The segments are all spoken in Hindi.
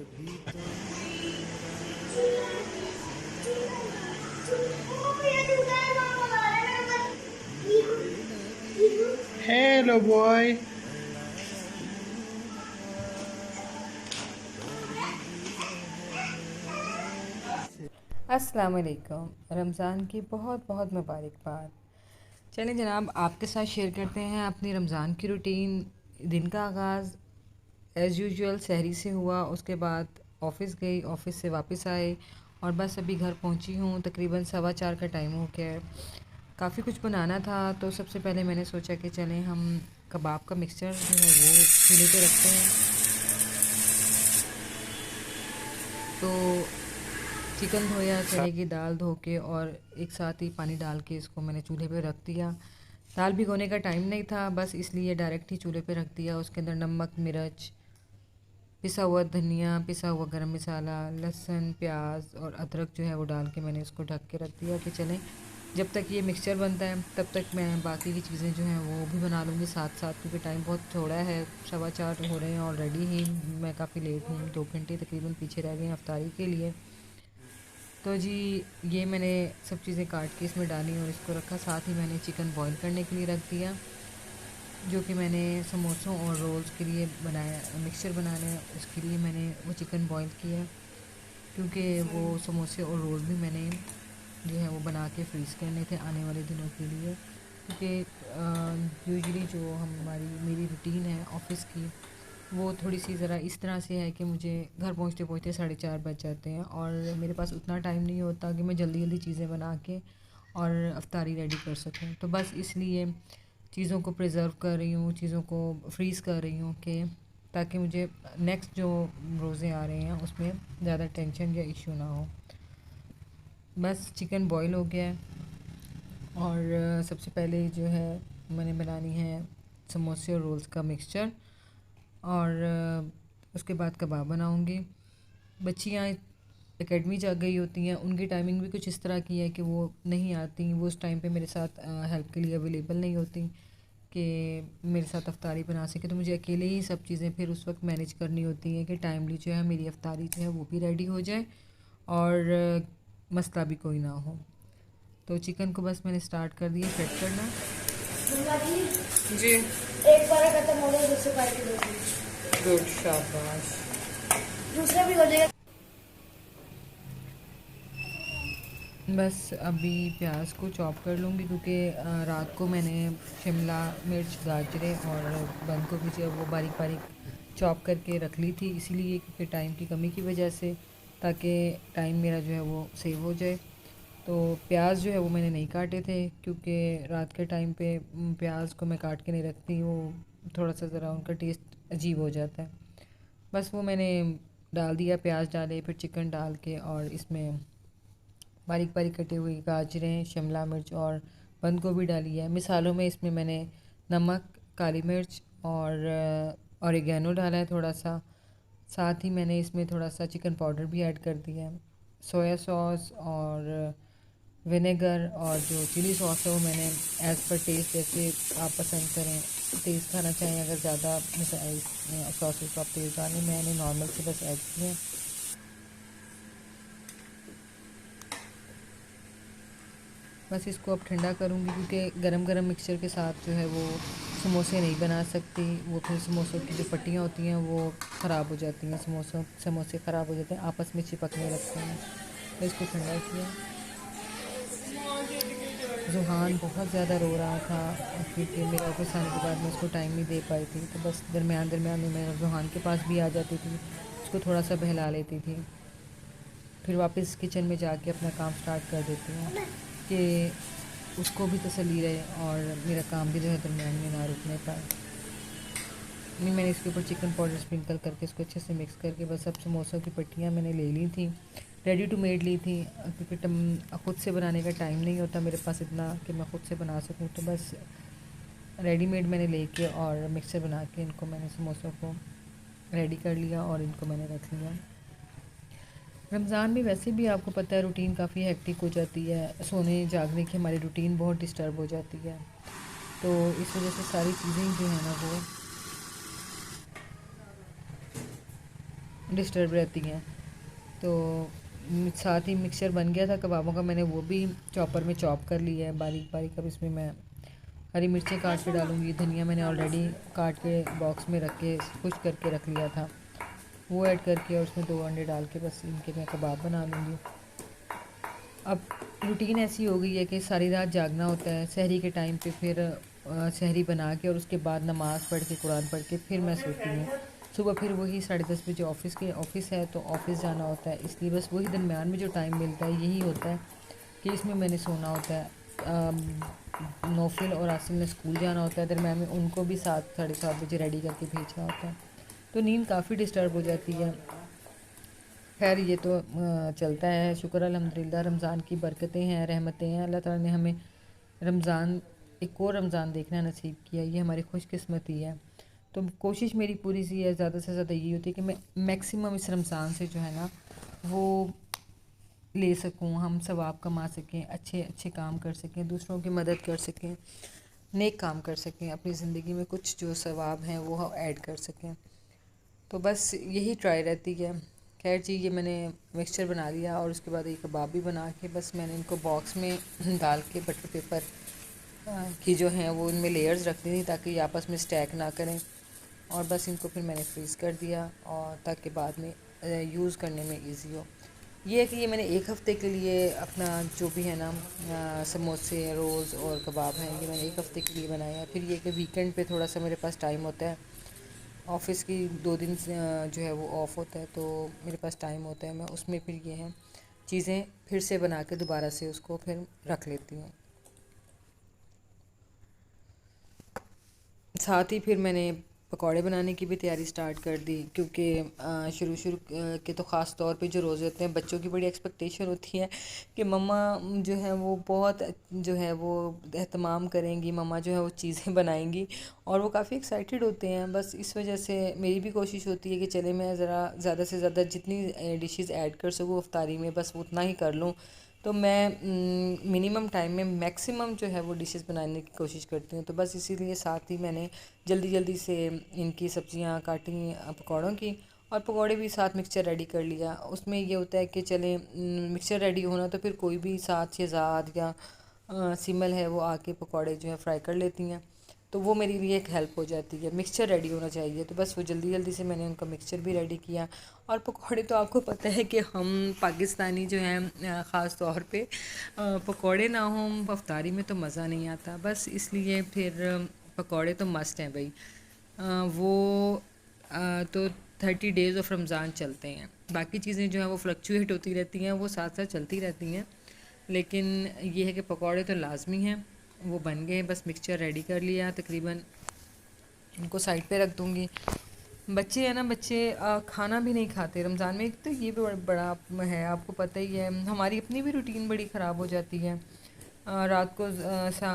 Hello, boy. अस्सलाम वालेकुम। रमज़ान की बहुत बहुत मुबारकबाद। चलें जनाब, आपके साथ शेयर करते हैं अपनी रमज़ान की रूटीन। दिन का आगाज़ एज़ यूजुअल सहरी से हुआ, उसके बाद ऑफ़िस गई, ऑफ़िस से वापस आए और बस अभी घर पहुंची हूँ। तकरीबन 4:15 का टाइम हो गया है। काफ़ी कुछ बनाना था, तो सबसे पहले मैंने सोचा कि चलें हम कबाब का मिक्सचर जो है वो चूल्हे पे रखते हैं। तो चिकन धोया, चने की दाल धो के और एक साथ ही पानी डाल के इसको मैंने चूल्हे पे रख दिया। दाल भिगोने का टाइम नहीं था, बस इसलिए डायरेक्ट ही चूल्हे पे रख दिया। उसके अंदर नमक, मिर्च, पिसा हुआ धनिया, पिसा हुआ गरम मसाला, लहसुन, प्याज और अदरक जो है वो डाल के मैंने इसको ढक के रख दिया कि चलें जब तक ये मिक्सचर बनता है तब तक मैं बाकी की चीज़ें जो हैं वो भी बना लूँगी साथ साथ, क्योंकि टाइम बहुत थोड़ा है, 4:15 हो रहे हैं ऑलरेडी ही। मैं काफ़ी लेट हूँ, 2 घंटे तकरीबन पीछे रह गए हैं अफ्तारी के लिए। तो जी, ये मैंने सब चीज़ें काट के इसमें डाली और इसको रखा। साथ ही मैंने चिकन बॉईल करने के लिए रख दिया, जो कि मैंने समोसों और रोल्स के लिए बनाया। मिक्सचर बनाने उसके लिए मैंने वो चिकन बॉईल किया, क्योंकि वो समोसे और रोल भी मैंने जो है वो बना के फ्रीज़ करने थे आने वाले दिनों के लिए। क्योंकि यूजुअली जो हमारी मेरी रूटीन है ऑफ़िस की, वो थोड़ी सी ज़रा इस तरह से है कि मुझे घर पहुंचते पहुंचते 4:30 बज जाते हैं और मेरे पास उतना टाइम नहीं होता कि मैं जल्दी जल्दी चीज़ें बना के और अफ्तारी रेडी कर सकूं। तो बस इसलिए चीज़ों को प्रिजर्व कर रही हूँ, चीज़ों को फ्रीज़ कर रही हूँ कि ताकि मुझे नेक्स्ट जो रोज़े आ रहे हैं उसमें ज़्यादा टेंशन या इशू ना हो। बस चिकन बॉईल हो गया है और सबसे पहले जो है मैंने बनानी है समोसे और रोल्स का मिक्सचर और उसके बाद कबाब बनाऊंगी। बच्चियाँ एकेडमी जा गई होती हैं, उनकी टाइमिंग भी कुछ इस तरह की है कि वो नहीं आती, वो उस टाइम पे मेरे साथ हेल्प के लिए अवेलेबल नहीं होती कि मेरे साथ अफ्तारी बना सके। तो मुझे अकेले ही सब चीज़ें फिर उस वक्त मैनेज करनी होती हैं कि टाइमली जो है मेरी अफ्तारी जो है वो भी रेडी हो जाए और मसला भी कोई ना हो। तो चिकन को बस मैंने स्टार्ट कर दिया फ्राई करना। जी, एक बार खत्म हो गया, दूसरे बार की दोगी, गुड, शाबाश। दूसरा भी हो जाएगा। बस अभी प्याज को चॉप कर लूँगी, क्योंकि रात को मैंने शिमला मिर्च, गाजरें और बंद गोभी जो है वो बारीक बारीक चॉप करके रख ली थी, इसीलिए क्योंकि टाइम की कमी की वजह से, ताकि टाइम मेरा जो है वो सेव हो जाए। तो प्याज जो है वो मैंने नहीं काटे थे, क्योंकि रात के टाइम पे प्याज को मैं काट के नहीं रखती, वो थोड़ा सा ज़रा उनका टेस्ट अजीब हो जाता है। बस वो मैंने डाल दिया, प्याज डाले, फिर चिकन डाल के और इसमें बारीक बारीक कटी हुई गाजरें, शिमला मिर्च और बंद गोभी डाली है। मिसालों में इसमें मैंने नमक, काली मिर्च और ऑरिगेनो डाला है थोड़ा सा। साथ ही मैंने इसमें थोड़ा सा चिकन पाउडर भी ऐड कर दिया है। सोया सॉस और विनेगर और जो चिली सॉस है वो मैंने एज़ पर टेस्ट, जैसे आप पसंद करें, तेज़ खाना चाहें अगर ज़्यादा सॉसेस तो आप तेज़ डालें, मैंने नॉर्मल से बस ऐड किए। बस इसको अब ठंडा करूँगी, क्योंकि गरम गरम मिक्सचर के साथ जो है वो समोसे नहीं बना सकती, वो फिर समोसों की जो पट्टियाँ होती हैं वो ख़राब हो जाती हैं, समोसे ख़राब हो जाते हैं, आपस में चिपकने लगते हैं। तो इसको ठंडा किया। जुहान बहुत ज़्यादा रो रहा था, क्योंकि मेरे ऑफिस आने के बाद मैं उसको टाइम नहीं दे पाई थी, तो बस दरमियान दरमियान में मैं जुहान के पास भी आ जाती थी, उसको थोड़ा सा बहला लेती थी, फिर वापस किचन में जाके अपना काम स्टार्ट कर देती हूँ कि उसको भी तसल्ली रहे और मेरा काम भी जो है दरमियान में ना रुकने पाए। नहीं, मैंने इसके ऊपर चिकन पाउडर स्प्रिंकल करके इसको अच्छे से मिक्स करके बस अब समोसों की पट्टियाँ मैंने ले ली थी, रेडी टू मेड ली थी, क्योंकि ख़ुद से बनाने का टाइम नहीं होता मेरे पास इतना कि मैं ख़ुद से बना सकूँ। तो बस रेडीमेड मैंने लेके और मिक्सर बना के इनको मैंने समोसों को रेडी कर लिया और इनको मैंने रख लिया। रमज़ान में वैसे भी आपको पता है रूटीन काफ़ी हेक्टिक हो जाती है, सोने जागने की हमारी रूटीन बहुत डिस्टर्ब हो जाती है, तो इस वजह से सारी चीज़ें जो है ना वो डिस्टर्ब रहती हैं। तो साथ ही मिक्सचर बन गया था कबाबों का, मैंने वो भी चॉपर में चॉप कर लिया है बारीक बारीक। अब इसमें मैं हरी मिर्चें काट के डालूँगी, धनिया मैंने ऑलरेडी काट के बॉक्स में रख के खुश करके रख लिया था, वो ऐड करके और उसमें 2 अंडे डाल के बस इनके मैं कबाब बना लूँगी। अब रूटीन ऐसी हो गई है कि सारी रात जागना होता है, सहरी के टाइम पे फिर सहरी बना के और उसके बाद नमाज़ पढ़ के कुरान पढ़ के फिर मैं सोती हूँ। सुबह फिर वही 10:30 बजे ऑफ़िस है तो ऑफ़िस जाना होता है, इसलिए बस वही दरमियान में जो टाइम मिलता है यही होता है कि इसमें मैंने सोना होता है। नौफिल और आसिम ने स्कूल जाना होता है, दरमियान में उनको भी 7 साढ़े 7 बजे रेडी करके भेजना होता है, तो नींद काफ़ी डिस्टर्ब हो जाती है। खैर ये तो चलता है, शुक्र अल्हम्दुलिल्लाह, रमज़ान की बरकतें हैं, रहमतें हैं। अल्लाह ताला ने हमें रमज़ान एक और रमज़ान देखना नसीब किया, ये हमारी खुशकिस्मती है। तो कोशिश मेरी पूरी सी है, ज़्यादा से ज़्यादा यही होती है कि मैं मैक्सिमम इस रमज़ान से जो है ना वो ले सकूं, हम सवाब कमा सकें, अच्छे अच्छे काम कर सकें, दूसरों की मदद कर सकें, नेक काम कर सकें, अपनी ज़िंदगी में कुछ जो सवाब हैं वो ऐड कर सकें। तो बस यही ट्राई रहती है। खैर जी, ये मैंने मिक्सचर बना लिया और उसके बाद ये कबाब भी बना के बस मैंने इनको बॉक्स में डाल के बटर पेपर की जो हैं वो इनमें लेयर्स रख दी थी ताकि ये आपस में स्टैक ना करें, और बस इनको फिर मैंने फ्रीज़ कर दिया और ताकि बाद में यूज़ करने में इजी हो। ये है कि ये मैंने 1 हफ़्ते के लिए अपना जो भी है ना समोसे, रोल्स और कबाब हैं, ये मैंने 1 हफ़्ते के लिए बनाया है। फिर ये कि वीकेंड पे थोड़ा सा मेरे पास टाइम होता है, ऑफ़िस की 2 दिन जो है वो ऑफ़ होता है, तो मेरे पास टाइम होता है, मैं उसमें फिर ये हैं चीज़ें फिर से बना के दोबारा से उसको फिर रख लेती हूँ। साथ ही फिर मैंने पकौड़े बनाने की भी तैयारी स्टार्ट कर दी, क्योंकि शुरू के तो ख़ास तौर पे जो रोज़े होते हैं बच्चों की बड़ी एक्सपेक्टेशन होती है कि मम्मा जो है वो बहुत जो है वो एहतमाम करेंगी, मम्मा जो है वो चीज़ें बनाएंगी और वो काफ़ी एक्साइटेड होते हैं। बस इस वजह से मेरी भी कोशिश होती है कि चले मैं ज़रा ज़्यादा से ज़्यादा जितनी डिशेस ऐड कर सकूँ इफ्तारी में बस उतना ही कर लूँ। तो मैं मिनिमम टाइम में मैक्सिमम जो है वो डिशेस बनाने की कोशिश करती हूँ। तो बस इसीलिए साथ ही मैंने जल्दी जल्दी से इनकी सब्जियां काटी पकौड़ों की, और पकौड़े भी साथ मिक्सचर रेडी कर लिया। उसमें ये होता है कि चले मिक्सचर रेडी होना तो फिर कोई भी साथ शहज़ाद या सिमल है वो आके पकौड़े जो है फ्राई कर लेती हैं, तो वो मेरे लिए एक हेल्प हो जाती है। मिक्सचर रेडी होना चाहिए, तो बस वो जल्दी जल्दी से मैंने उनका मिक्सचर भी रेडी किया। और पकौड़े तो आपको पता है कि हम पाकिस्तानी जो हैं ख़ास तौर पे पकौड़े ना हों अफ्तारी में तो मज़ा नहीं आता, बस इसलिए फिर पकौड़े तो मस्ट हैं भाई। वो तो 30 डेज़ ऑफ रमज़ान चलते हैं, बाकी चीज़ें जो हैं वो फ्लक्चुएट होती रहती हैं, वो साथ साथ चलती रहती हैं, लेकिन ये है कि पकौड़े तो लाजमी हैं। वो बन गए, बस मिक्सचर रेडी कर लिया तकरीबन, इनको साइड पे रख दूँगी। बच्चे हैं ना, बच्चे खाना भी नहीं खाते रमज़ान में, एक तो ये भी बड़ा है, आपको पता ही है, हमारी अपनी भी रूटीन बड़ी ख़राब हो जाती है। रात को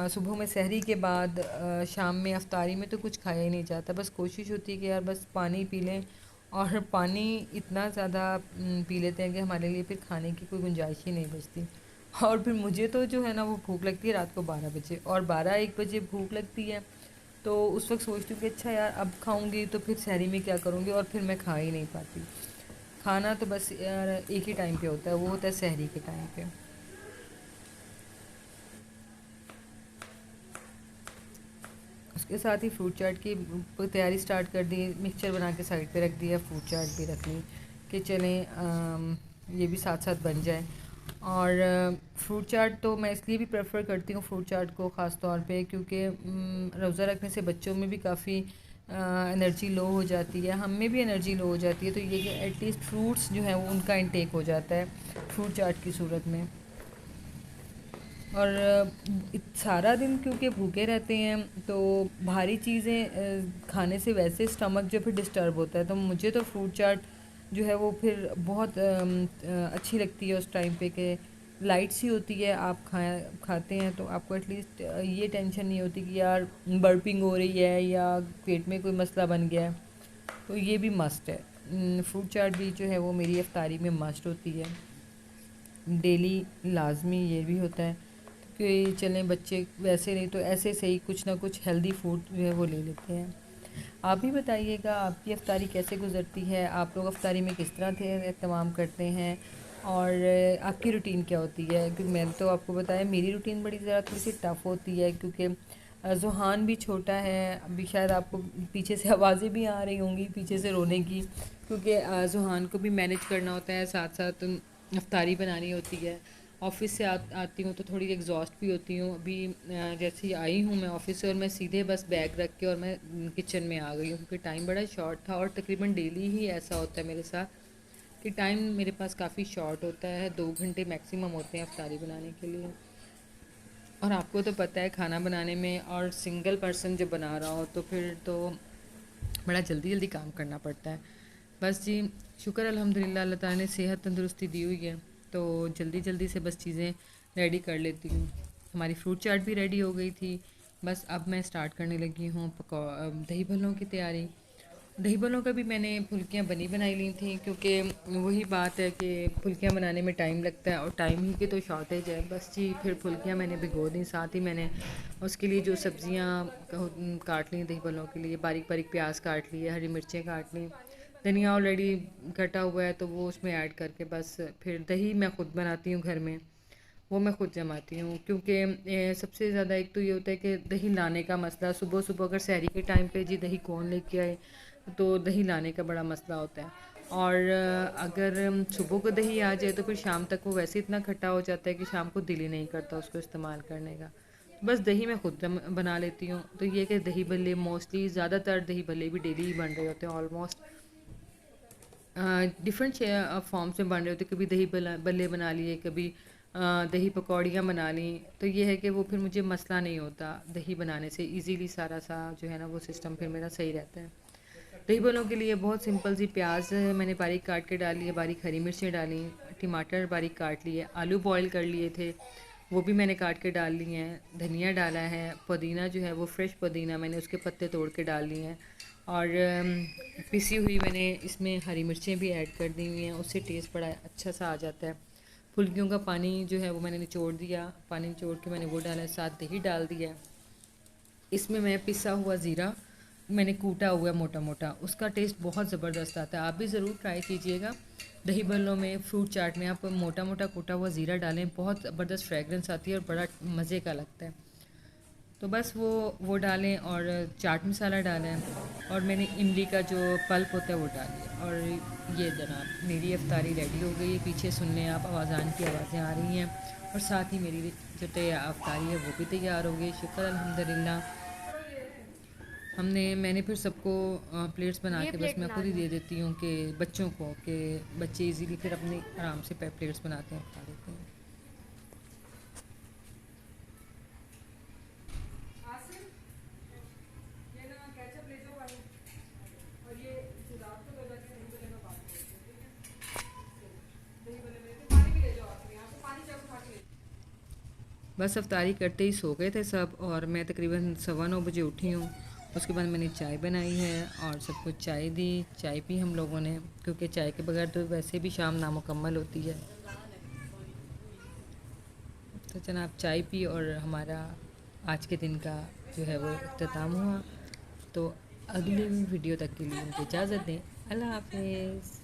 सुबह में सहरी के बाद शाम में अफ्तारी में तो कुछ खाया ही नहीं जाता, बस कोशिश होती है कि यार बस पानी पी लें, और पानी इतना ज़्यादा पी लेते हैं कि हमारे लिए फिर खाने की कोई गुंजाइश ही नहीं बचती। और फिर मुझे तो जो है ना वो भूख लगती है रात को 12 बजे, और 12-1 बजे भूख लगती है, तो उस वक्त सोचती हूँ कि अच्छा यार अब खाऊंगी तो फिर सहरी में क्या करूँगी, और फिर मैं खा ही नहीं पाती। खाना तो बस यार एक ही टाइम पे होता है, वो होता है सहरी के टाइम पे। उसके साथ ही फ्रूट चाट की तैयारी स्टार्ट कर दी, मिक्सचर बना के साइड पे रख दिया, फ्रूट चाट भी रख ली कि चलें ये भी साथ साथ बन जाए। और फ्रूट चाट तो मैं इसलिए भी प्रेफर करती हूँ फ्रूट चाट को ख़ास तौर पे, क्योंकि रोज़ा रखने से बच्चों में भी काफ़ी एनर्जी लो हो जाती है, हम में भी एनर्जी लो हो जाती है, तो ये कि एटलीस्ट फ्रूट्स जो है वो उनका इंटेक हो जाता है फ्रूट चाट की सूरत में। और सारा दिन क्योंकि भूखे रहते हैं तो भारी चीज़ें खाने से वैसे स्टमक जो फिर डिस्टर्ब होता है, तो मुझे तो फ्रूट चाट जो है वो फिर बहुत अच्छी लगती है उस टाइम पे कि लाइट सी होती है, आप खाते हैं तो आपको एटलीस्ट ये टेंशन नहीं होती कि यार बर्पिंग हो रही है या पेट में कोई मसला बन गया है, तो ये भी मस्ट है। फ्रूट चाट भी जो है वो मेरी इफ्तारी में मस्ट होती है, डेली लाजमी ये भी होता है कि चलें बच्चे वैसे नहीं तो ऐसे से ही कुछ ना कुछ हेल्दी फूड जो है वो ले लेते हैं। आप भी बताइएगा आपकी अफ्तारी कैसे गुज़रती है, आप लोग अफ्तारी में किस तरह थे एहतमाम करते हैं, और आपकी रूटीन क्या होती है। क्योंकि मैंने तो आपको बताया मेरी रूटीन बड़ी ज़रा थोड़ी सी टफ़ होती है, क्योंकि ज़ुहान भी छोटा है अभी, शायद आपको पीछे से आवाज़ें भी आ रही होंगी पीछे से रोने की, क्योंकि ज़ुहान को भी मैनेज करना होता है, साथ साथ अफ्तारी बनानी होती है। ऑफ़िस से आती हूँ तो थोड़ी एग्जॉस्ट भी होती हूँ। अभी जैसे ही आई हूँ मैं ऑफ़िस से, और मैं सीधे बस बैग रख के और मैं किचन में आ गई हूँ, क्योंकि टाइम बड़ा शॉर्ट था, और तकरीबन डेली ही ऐसा होता है मेरे साथ कि टाइम मेरे पास काफ़ी शॉर्ट होता है, 2 घंटे मैक्सिमम होते हैं अफ्तारी बनाने के लिए। और आपको तो पता है खाना बनाने में, और सिंगल पर्सन जब बना रहा हो तो फिर तो बड़ा जल्दी जल्दी काम करना पड़ता है। बस जी, शुक्र अल्हम्दुलिल्लाह अल्लाह ताला ने सेहत तंदुरुस्ती दी हुई है, तो जल्दी जल्दी से बस चीज़ें रेडी कर लेती हूँ। हमारी फ्रूट चाट भी रेडी हो गई थी, बस अब मैं स्टार्ट करने लगी हूँ दही भल्लों की तैयारी। दही भल्लों का भी मैंने फुल्कियाँ बनी बनाई ली थी, क्योंकि वही बात है कि फुल्कियाँ बनाने में टाइम लगता है, और टाइम ही की तो शॉर्टेज है। बस जी, फिर फुल्कियाँ मैंने भिगो दी, साथ ही मैंने उसके लिए जो सब्ज़ियाँ काट ली दही भल्लों के लिए, बारीक बारीक प्याज काट लिए, हरी मिर्चें काट ली, धनिया ऑलरेडी कटा हुआ है तो वो उसमें ऐड करके बस फिर दही मैं ख़ुद बनाती हूँ घर में, वो मैं ख़ुद जमाती हूँ। क्योंकि सबसे ज़्यादा एक तो ये होता है कि दही लाने का मसला, सुबह सुबह अगर सहरी के टाइम पे जी दही कौन लेके आए, तो दही लाने का बड़ा मसला होता है। और अगर सुबह को दही आ जाए तो फिर शाम तक वो वैसे इतना खट्टा हो जाता है कि शाम को दिल ही नहीं करता उसको इस्तेमाल करने का। तो बस दही मैं ख़ुद बना लेती हूँ। तो ये कि दही भल्ले मोस्टली ज़्यादातर दही भल्ले भी डेली ही बन रहे होते हैं ऑलमोस्ट। डिफरेंट फॉर्म्स में बन रहे होते, कभी दही बल्ले बना लिए, कभी दही पकौड़ियाँ बना ली। तो ये है कि वो फिर मुझे मसला नहीं होता दही बनाने से, इजीली सारा सा जो है ना वो सिस्टम फिर मेरा सही रहता है। दही बल्लों के लिए बहुत सिंपल सी प्याज मैंने बारीक काट के डाली है, बारीक हरी मिर्चें डाली, टमाटर बारीक काट लिए, आलू बॉईल कर लिए थे वो भी मैंने काट के डाल लिए हैं, धनिया डाला है, पुदीना जो है वो फ्रेश पुदीना मैंने उसके पत्ते तोड़ के डाल लिए हैं, और पिसी हुई मैंने इसमें हरी मिर्चें भी ऐड कर दी हुई हैं, उससे टेस्ट बड़ा अच्छा सा आ जाता है। फुल्कियों का पानी जो है वो मैंने निचोड़ दिया, पानी निचोड़ के मैंने वो डाला है, साथ दही डाल दिया। इसमें मैं पिसा हुआ ज़ीरा मैंने कूटा हुआ है मोटा मोटा, उसका टेस्ट बहुत ज़बरदस्त आता है, आप भी ज़रूर ट्राई कीजिएगा। दही भल्लों में, फ्रूट चाट में आप मोटा मोटा कूटा हुआ ज़ीरा डालें, बहुत ज़बरदस्त फ्रेगरेंस आती है और बड़ा मज़े का लगता है। तो बस वो डालें, और चाट मसाला डालें, और मैंने इमली का जो पल्प होता है वो डालें। और ये जनाब मेरी अफ्तारी रेडी हो गई है, पीछे सुनने आप आवाज़ान की आवाज़ें आ रही हैं, और साथ ही मेरी जो अफ्तारी है वो भी तैयार हो गई, शुक्र अल्हम्दुलिल्लाह। मैंने फिर सबको प्लेट्स बना ये के बस प्लेट मैं बना खुद ही दो। दे देती हूँ कि बच्चों को, कि बच्चे इजीली फिर अपने आराम से प्लेट्स बनाते हैं, खा लेते हैं। बस अफ्तारी करते ही सो गए थे सब, और मैं तकरीबन 9:15 बजे उठी हूँ। उसके बाद मैंने चाय बनाई है और सबको चाय दी, चाय पी हम लोगों ने, क्योंकि चाय के बगैर तो वैसे भी शाम नामुकम्मल होती है। तो जनाब चाय पी और हमारा आज के दिन का जो है वो इख्तिताम हुआ। तो अगली वीडियो तक के लिए मुझे इजाज़त दें। अल्लाह हाफ़िज़।